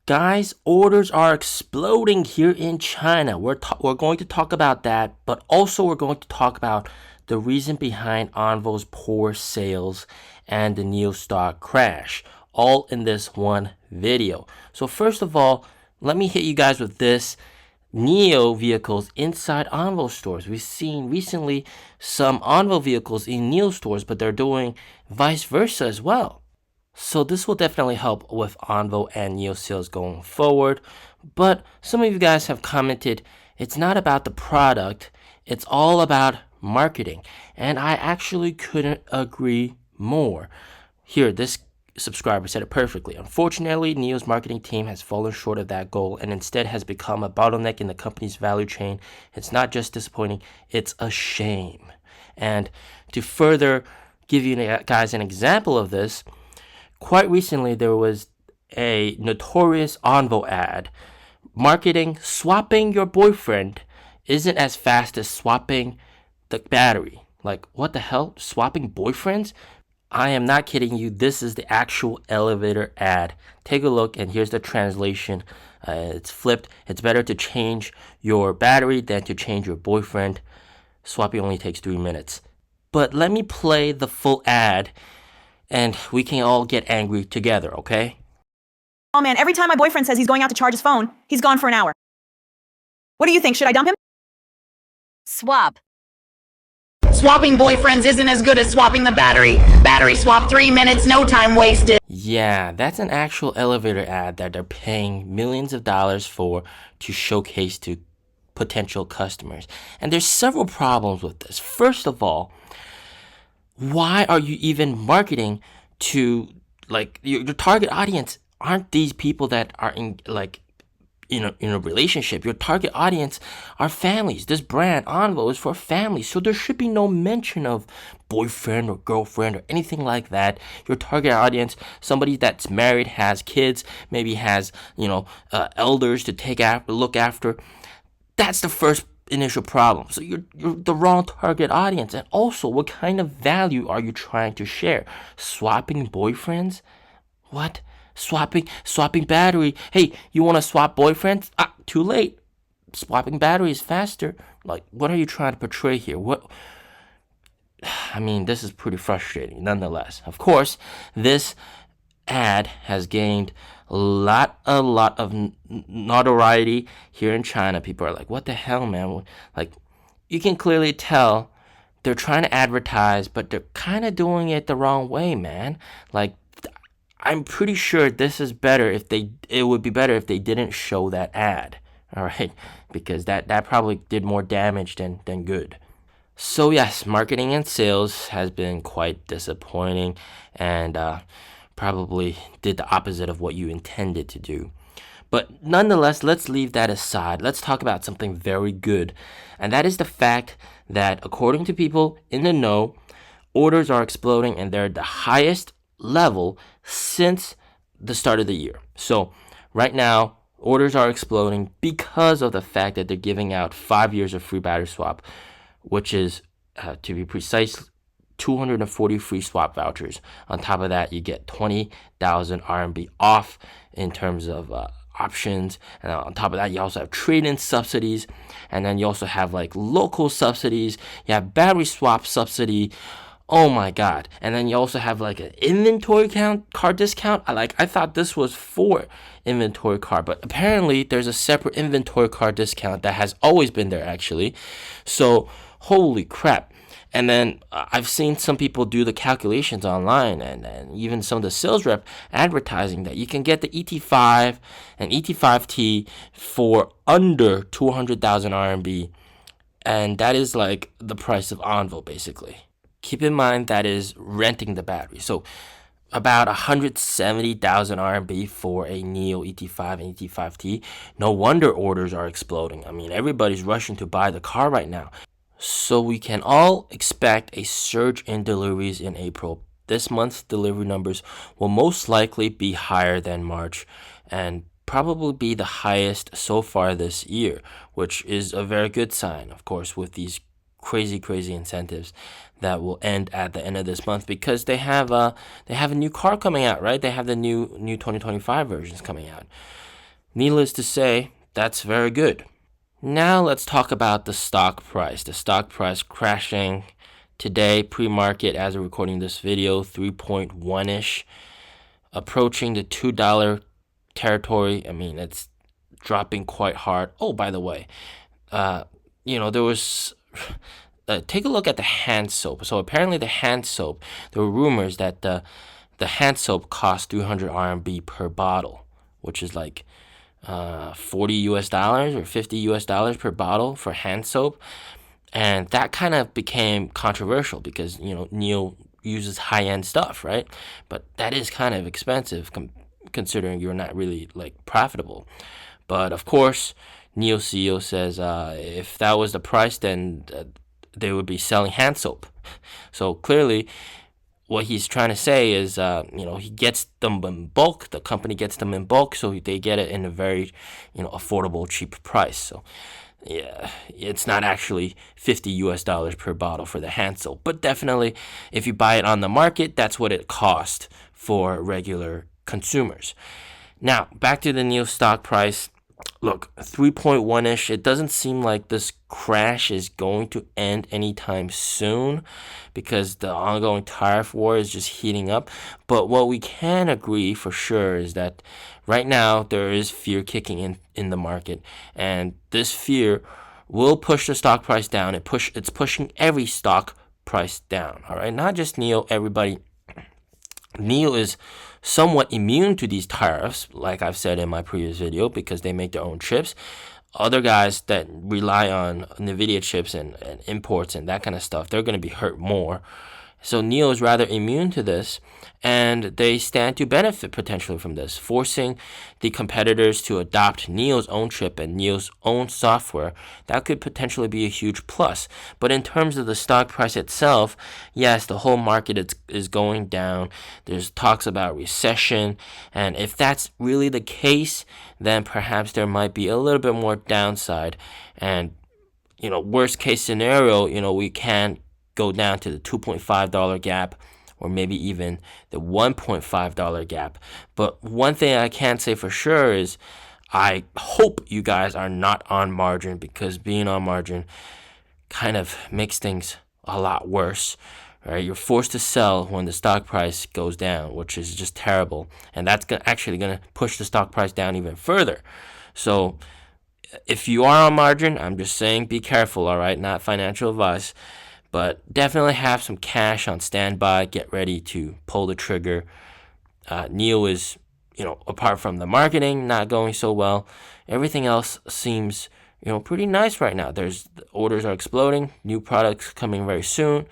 Guys, orders are exploding here in China. We're going to talk about that, but also we're going to talk about the reason behind Onvo's poor sales and the Nio stock crash, all in this one video. So first of all, let me hit you guys with this. Nio vehicles inside Onvo stores. We've seen recently some Onvo vehicles in Nio stores, but they're doing vice versa as well. So this will definitely help with Onvo and Nio sales going forward. But some of you guys have commented, it's not about the product, it's all about marketing. And I actually couldn't agree more. Here, this subscriber said it perfectly. Unfortunately, Nio's marketing team has fallen short of that goal and instead has become a bottleneck in the company's value chain. It's not just disappointing, it's a shame. And to further give you guys an example of this, quite recently, there was a notorious Onvo ad marketing swapping your boyfriend isn't as fast as swapping the battery. Like, what the hell? Swapping boyfriends? I am not kidding you. This is the actual elevator ad. Take a look, and here's the translation. It's flipped. It's better to change your battery than to change your boyfriend. Swapping only takes 3 minutes. But let me play the full ad, and we can all get angry together, okay? Oh man, every time my boyfriend says he's going out to charge his phone, he's gone for an hour. What do you think? Should I dump him? Swap. Swapping boyfriends isn't as good as swapping the battery. Battery swap 3 minutes, no time wasted. Yeah, that's an actual elevator ad that they're paying millions of dollars for to showcase to potential customers. And there's several problems with this. First of all, why are you even marketing to, like, your target audience aren't these people that are in a relationship. Your target audience are families. This brand Onvo is for families, so there should be no mention of boyfriend or girlfriend or anything like that. Your target audience, somebody that's married, has kids, maybe has elders to look after. That's the first initial problem. So you're the wrong target audience. And also, what kind of value are you trying to share? Swapping boyfriends? What? Swapping battery. Hey, you want to swap boyfriends? Too late. Swapping battery is faster. Like, what are you trying to portray here? This is pretty frustrating nonetheless. Of course, this ad has gained a lot of notoriety here in China. People are like, what the hell, man? Like, you can clearly tell they're trying to advertise, but they're kind of doing it the wrong way, man. Like, I'm pretty sure this is better it would be better if they didn't show that ad. All right, because that probably did more damage than good. So yes, marketing and sales has been quite disappointing and probably did the opposite of what you intended to do. But nonetheless, let's leave that aside. Let's talk about something very good. And that is the fact that according to people in the know, orders are exploding and they're at the highest level since the start of the year. So right now, orders are exploding because of the fact that they're giving out 5 years of free battery swap, which is, to be precise, 240 free swap vouchers. On top of that, you get 20,000 RMB off in terms of options. And on top of that, you also have trade-in subsidies. And then you also have like local subsidies. You have battery swap subsidy. Oh my God. And then you also have like an inventory card discount. I thought this was for inventory card, but apparently there's a separate inventory card discount that has always been there actually. So holy crap. And then I've seen some people do the calculations online and even some of the sales rep advertising that you can get the ET5 and ET5T for under 200,000 RMB. And that is like the price of Onvo basically. Keep in mind that is renting the battery. So about 170,000 RMB for a Nio ET5 and ET5T. No wonder orders are exploding. Everybody's rushing to buy the car right now. So we can all expect a surge in deliveries in April. This month's delivery numbers will most likely be higher than March and probably be the highest so far this year, which is a very good sign, of course, with these crazy incentives that will end at the end of this month because they have a new car coming out, right? They have the new 2025 versions coming out. Needless to say, that's very good. Now let's talk about the stock price. The stock price crashing today, pre-market as we're recording this video, 3.1-ish, approaching the $2 territory. I mean, it's dropping quite hard. Oh, by the way, there was... take a look at the hand soap. So apparently the hand soap, there were rumors that the hand soap cost 300 RMB per bottle, which is like $40 or $50 per bottle for hand soap. And that kind of became controversial because, Nio uses high-end stuff, right? But that is kind of expensive considering you're not really like profitable. But of course, Nio CEO says if that was the price, then they would be selling hand soap. So clearly, what he's trying to say is, he gets them in bulk. The company gets them in bulk, so they get it in a very, affordable, cheap price. So, yeah, it's not actually $50 per bottle for the hand soap, but definitely, if you buy it on the market, that's what it costs for regular consumers. Now, back to the Nio stock price. Look, 3.1-ish, it doesn't seem like this crash is going to end anytime soon because the ongoing tariff war is just heating up. But what we can agree for sure is that right now there is fear kicking in the market, and this fear will push the stock price down. It's pushing every stock price down, all right? Not just Nio, everybody. Nio is somewhat immune to these tariffs, like I've said in my previous video, because they make their own chips. Other guys that rely on NVIDIA chips and imports and that kind of stuff, they're going to be hurt more. So Nio is rather immune to this, and they stand to benefit potentially from this, forcing the competitors to adopt Nio's own chip and Nio's own software. That could potentially be a huge plus. But in terms of the stock price itself, yes, the whole market is going down. There's talks about recession, and if that's really the case, then perhaps there might be a little bit more downside. And, worst case scenario, we can go down to the $2.5 gap or maybe even the $1.5 gap. But one thing I can't say for sure is I hope you guys are not on margin, because being on margin kind of makes things a lot worse. Right? You're forced to sell when the stock price goes down, which is just terrible. And that's actually going to push the stock price down even further. So if you are on margin, I'm just saying be careful, all right? Not financial advice. But definitely have some cash on standby. Get ready to pull the trigger. Nio is, apart from the marketing not going so well, everything else seems, pretty nice right now. The orders are exploding. New products coming very soon.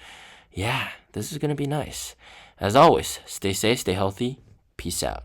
Yeah, this is going to be nice. As always, stay safe, stay healthy. Peace out.